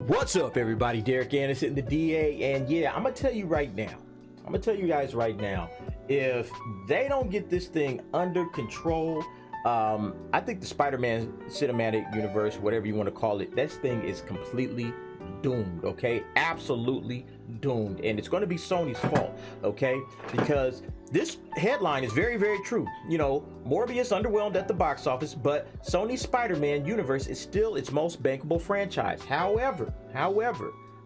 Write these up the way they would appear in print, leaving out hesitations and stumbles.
What's up, everybody? Derek Anderson, the DA, and yeah, I'm gonna tell you guys right now, if they don't get this thing under control, I think the Spider-Man cinematic universe, whatever you want to call it, this thing is completely doomed. Okay, absolutely doomed, and it's going to be Sony's fault. Okay, because this headline is very, very true. You know, Morbius underwhelmed at the box office, but Sony's Spider-Man universe is still its most bankable franchise. However,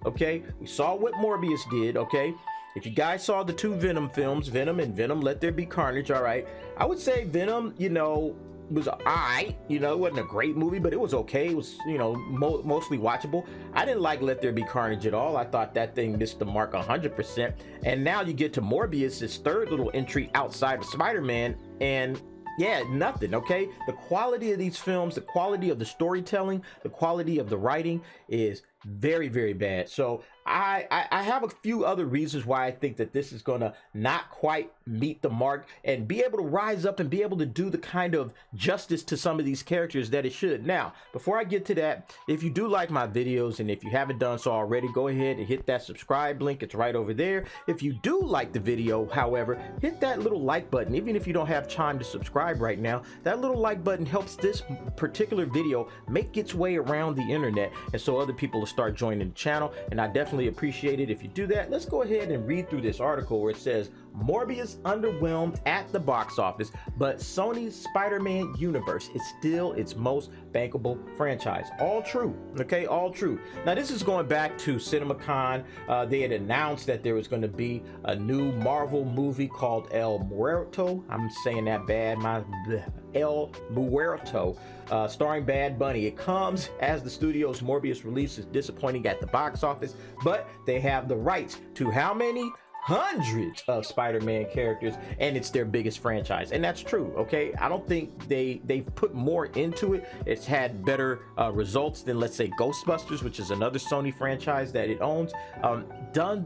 okay, we saw what Morbius did. Okay, if you guys saw the two Venom films, Venom and Venom Let There Be Carnage, all right, I would say Venom, you know, was alright. You know, it wasn't a great movie, but it was okay. It was, you know, mostly watchable. I didn't like Let There Be Carnage at all. I thought that thing missed the mark 100%. And now you get to Morbius's third little entry outside of Spider-Man, and yeah, nothing. Okay, the quality of these films, the quality of the storytelling, the quality of the writing is very, very bad. So I have a few other reasons why I think that this is gonna not quite meet the mark and be able to rise up and be able to do the kind of justice to some of these characters that it should. Now, before I get to that, if you do like my videos, and if you haven't done so already, go ahead and hit that subscribe link. It's right over there. If you do like the video, however, hit that little like button. Even if you don't have time to subscribe right now, that little like button helps this particular video make its way around the internet, and so other people will start joining the channel, and I definitely appreciate it if you do that. Let's go ahead and read through this article where it says Morbius underwhelmed at the box office, but Sony's Spider-Man universe is still its most bankable franchise. All true. Okay, all true. Now this is going back to CinemaCon. They had announced that there was going to be a new Marvel movie called El Muerto. I'm saying that bad. El Muerto, starring Bad Bunny. It comes as the studio's Morbius release is disappointing at the box office, but they have the rights to how many? Hundreds of Spider-Man characters, and it's their biggest franchise, and that's true. Okay, I don't think they've put more into it. It's had better results than, let's say, Ghostbusters, which is another Sony franchise that it owns.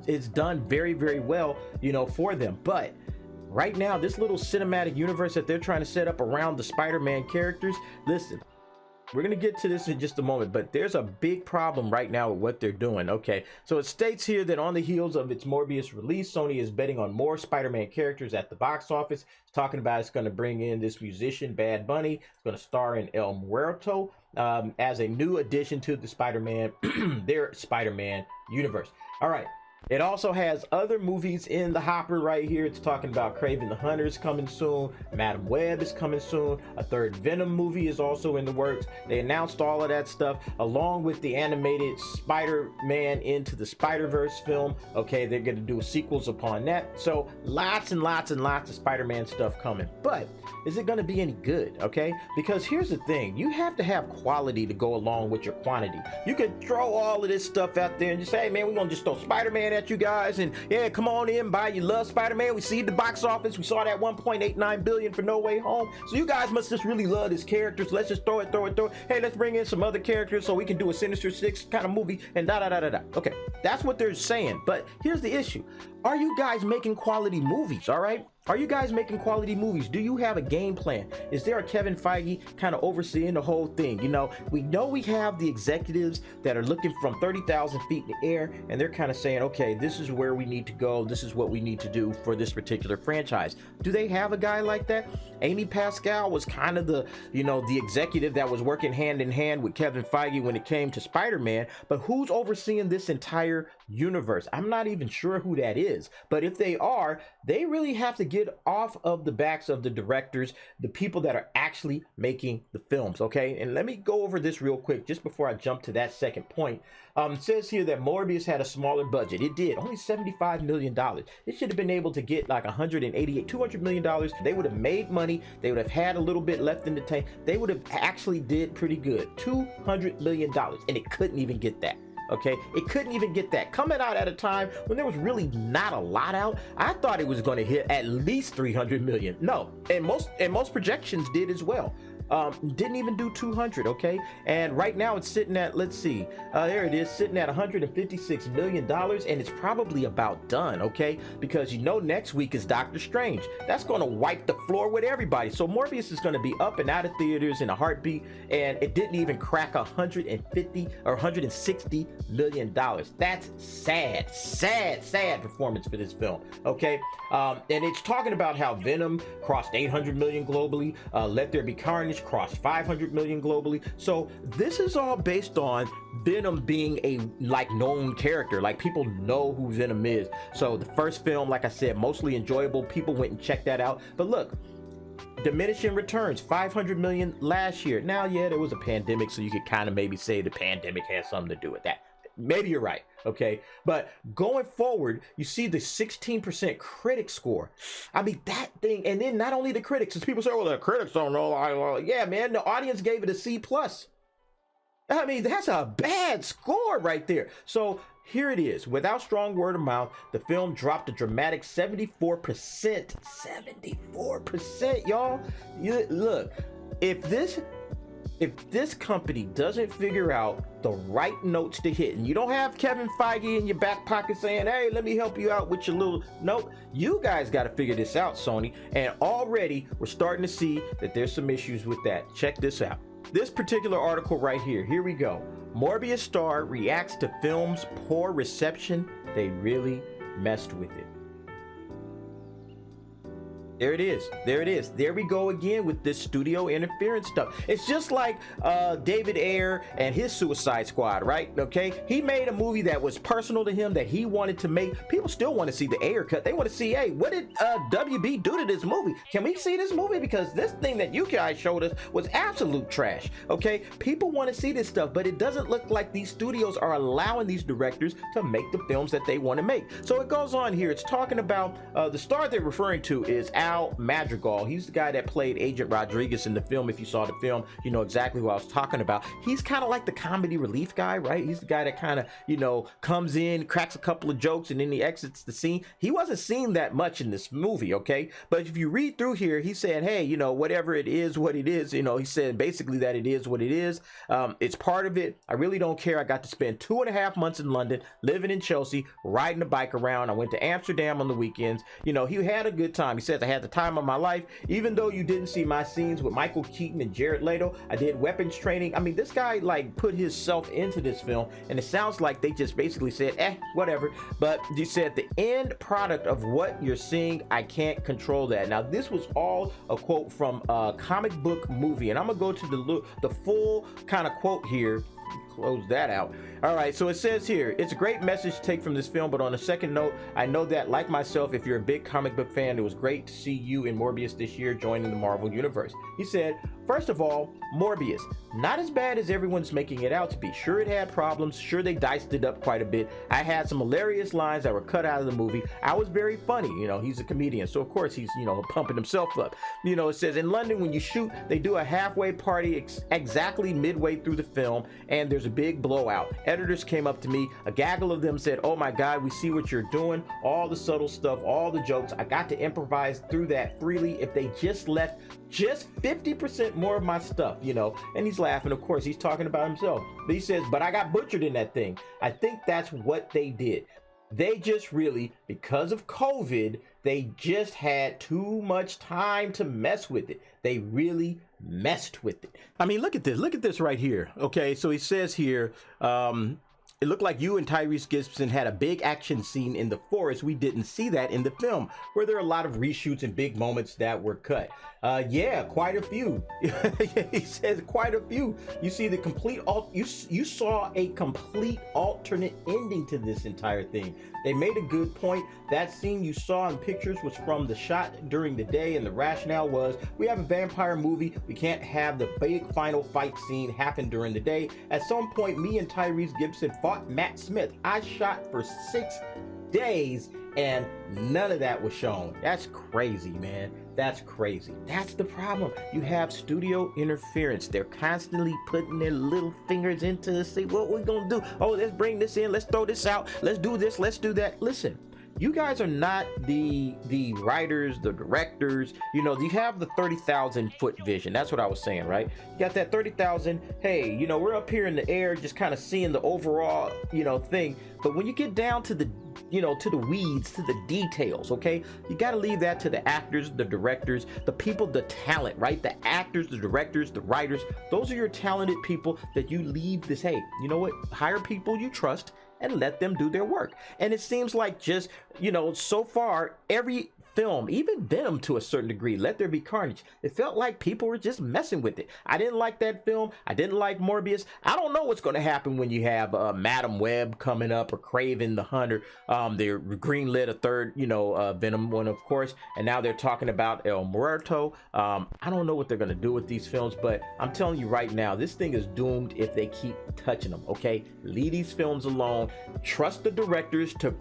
It's done very, very well, you know, for them. But right now, this little cinematic universe that they're trying to set up around the Spider-Man characters, listen, we're going to get to this in just a moment, but there's a big problem right now with what they're doing. Okay, so it states here that on the heels of its Morbius release, Sony is betting on more Spider-Man characters at the box office. It's talking about it's going to bring in this musician, Bad Bunny. It's going to star in El Muerto as a new addition to the Spider-Man, their Spider-Man universe. All right. It also has other movies in the hopper right here. It's talking about Kraven the Hunter is coming soon. Madam Webb is coming soon. A third Venom movie is also in the works. They announced all of that stuff along with the animated Spider-Man Into the Spider-Verse film. Okay, they're going to do sequels upon that. So lots and lots and lots of Spider-Man stuff coming. But is it going to be any good? Okay, because here's the thing. You have to have quality to go along with your quantity. You can throw all of this stuff out there and just say, hey, man, we're going to just throw Spider-Man at you guys, and yeah, come on in, buy. You love Spider-Man. We see the box office. We saw that 1.89 billion for No Way Home. So you guys must just really love his characters. Let's just throw it. Hey, let's bring in some other characters so we can do a Sinister Six kind of movie and da. Okay, that's what they're saying. But here's the issue. Are you guys making quality movies? All right. Are you guys making quality movies? Do you have a game plan? Is there a Kevin Feige kind of overseeing the whole thing? You know we have the executives that are looking from 30,000 feet in the air, and they're kind of saying, okay, this is where we need to go. This is what we need to do for this particular franchise. Do they have a guy like that? Amy Pascal was kind of the, you know, the executive that was working hand in hand with Kevin Feige when it came to Spider-Man, but who's overseeing this entire universe? I'm not even sure who that is, but if they are, they really have to get off of the backs of the directors, the people that are actually making the films. Okay, and let me go over this real quick just before I jump to that second point. It says here that Morbius had a smaller budget. It did, only $75 million. It should have been able to get like $200 million. They would have made money. They would have had a little bit left in the tank. They would have actually did pretty good. $200 million, and it couldn't even get that. Okay, it couldn't even get that, coming out at a time when there was really not a lot out. I thought it was going to hit at least 300 million. No, and most projections did as well. Didn't even do 200. Okay, and right now it's sitting at, let's see, there it is, sitting at $156 million, and it's probably about done. Okay, because you know next week is Doctor Strange. That's going to wipe the floor with everybody. So Morbius is going to be up and out of theaters in a heartbeat, and it didn't even crack 150 or 160 million dollars. That's sad performance for this film. Okay, and it's talking about how Venom crossed 800 million globally, Let There Be Carnage crossed 500 million globally. So this is all based on Venom being a known character, like people know who Venom is. So the first film, like I said, mostly enjoyable. People went and checked that out. But look, diminishing returns, 500 million last year. Now, yeah, there was a pandemic, so you could kind of maybe say the pandemic has something to do with that. Maybe you're right. Okay, but going forward, you see the 16% critic score. I mean, that thing, and then not only the critics, because people say, well, the critics don't know. Yeah, man, the audience gave it a C+. I mean, that's a bad score right there. So here it is. Without strong word of mouth, the film dropped a dramatic 74%. 74%, y'all. Look, if this company doesn't figure out the right notes to hit, and you don't have Kevin Feige in your back pocket saying, hey, let me help you out with your little note, you guys got to figure this out, Sony. And already we're starting to see that there's some issues with that. Check this out. This particular article right here we go. Morbius star reacts to film's poor reception. They really messed with it. There it is. There it is. There we go again with this studio interference stuff. It's just like David Ayer and his Suicide Squad, right? Okay, he made a movie that was personal to him, that he wanted to make. People still want to see the Ayer cut. They want to see, hey, what did WB do to this movie? Can we see this movie? Because this thing that you guys showed us was absolute trash. Okay, people want to see this stuff, but it doesn't look like these studios are allowing these directors to make the films that they want to make. So it goes on here. It's talking about the star they're referring to is Al Madrigal. He's the guy that played Agent Rodriguez in the film. If you saw the film, you know exactly who I was talking about. He's kind of like the comedy relief guy, right? He's the guy that kind of, you know, comes in, cracks a couple of jokes, and then he exits the scene. He wasn't seen that much in this movie, okay? But if you read through here, he said, hey, you know, whatever it is, what it is, you know, he said basically that it is what it is. It's part of it. I really don't care. I got to spend 2.5 months in London, living in Chelsea, riding a bike around. I went to Amsterdam on the weekends. You know, he had a good time. He says, I had the time of my life. Even though you didn't see my scenes with Michael Keaton and Jared Leto, I did weapons training. I mean, this guy like put himself into this film, and it sounds like they just basically said, whatever. But he said the end product of what you're seeing, I can't control that. Now, this was all a quote from a comic book movie, and I'm gonna go to the full kind of quote here. Close that out. All right, so it says here, it's a great message to take from this film, but on a second note, I know that, like myself, if you're a big comic book fan, it was great to see you in Morbius this year joining the Marvel Universe. He said, first of all, Morbius, not as bad as everyone's making it out to be. Sure, it had problems. Sure, they diced it up quite a bit. I had some hilarious lines that were cut out of the movie. I was very funny. You know, he's a comedian, so of course he's, you know, pumping himself up. You know, it says in London, when you shoot, they do a halfway party exactly midway through the film, and there's a big blowout. Editors came up to me, a gaggle of them said, oh my God, we see what you're doing, all the subtle stuff, all the jokes. I got to improvise through that freely. If they just left just 50% more of my stuff, you know. And he's laughing, of course, he's talking about himself, but he says, but I got butchered in that thing. I think that's what they did. They just really, because of COVID, they just had too much time to mess with it. They really messed with it. I mean, look at this right here. Okay, so he says here, it looked like you and Tyrese Gibson had a big action scene in the forest. We didn't see that in the film. Were there a lot of reshoots and big moments that were cut? Yeah, quite a few. He says quite a few. You see the complete you saw a complete alternate ending to this entire thing. They made a good point. That scene you saw in pictures was from the shot during the day, and the rationale was, we have a vampire movie. We can't have the big final fight scene happen during the day. At some point, me and Tyrese Gibson fought Matt Smith. I shot for 6 days, and none of that was shown. That's crazy, man. That's crazy. That's the problem. You have studio interference. They're constantly putting their little fingers into see what we're gonna do. Oh, let's bring this in. Let's throw this out. Let's do this. Let's do that. Listen, you guys are not the writers, the directors. You know, you have the 30,000 foot vision. That's what I was saying, right? You got that 30,000. Hey, you know, we're up here in the air just kind of seeing the overall, you know, thing. But when you get down to the, you know, to the weeds, to the details, okay, you got to leave that to the actors, the directors, the people, the talent, right? The actors, the directors, the writers. Those are your talented people that you leave this. Hey, you know what? Hire people you trust and let them do their work. And it seems like, just, you know, so far every film, even Venom to a certain degree, Let There Be Carnage, it felt like people were just messing with it. I didn't like that film. I didn't like Morbius. I don't know what's going to happen when you have Madam Webb coming up, or Kraven the Hunter. They're greenlit a third, you know, Venom one, of course, and now they're talking about El Muerto. I don't know what they're going to do with these films, but I'm telling you right now, this thing is doomed if they keep touching them, okay? Leave these films alone. Trust the directors to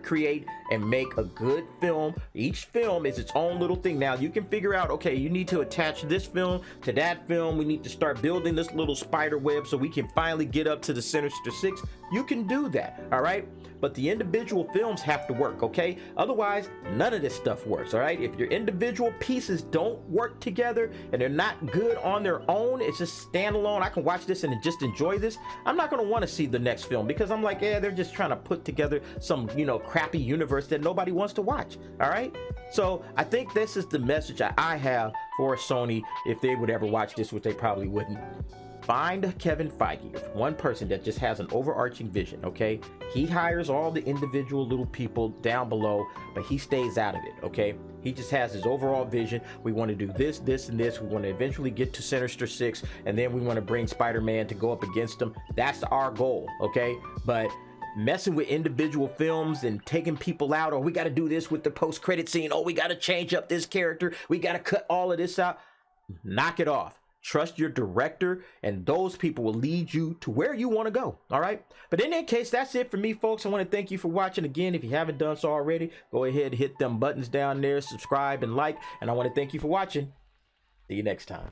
create and make a good film. Each film is its own little thing. Now you can figure out, okay, you need to attach this film to that film. We need to start building this little spider web so we can finally get up to the Sinister Six. You can do that, all right? But the individual films have to work, okay? Otherwise, none of this stuff works, all right? If your individual pieces don't work together and they're not good on their own, it's just standalone, I can watch this and just enjoy this, I'm not going to want to see the next film, because I'm like, yeah, they're just trying to put together some, you know, crappy universe that nobody wants to watch, all right? So I think this is the message I have for Sony, if they would ever watch this, which they probably wouldn't. Find Kevin Feige, one person that just has an overarching vision, okay? He hires all the individual little people down below, but he stays out of it, okay? He just has his overall vision. We want to do this, this, and this. We want to eventually get to Sinister Six, and then we want to bring Spider-Man to go up against him. That's our goal, okay? But messing with individual films and taking people out, or we got to do this with the post-credit scene, oh, we got to change up this character, we got to cut all of this out. Knock it off. Trust your director, and those people will lead you to where you want to go, all right? But in that case, that's it for me, folks. I want to thank you for watching. Again, if you haven't done so already, go ahead and hit them buttons down there, subscribe and like, and I want to thank you for watching. See you next time.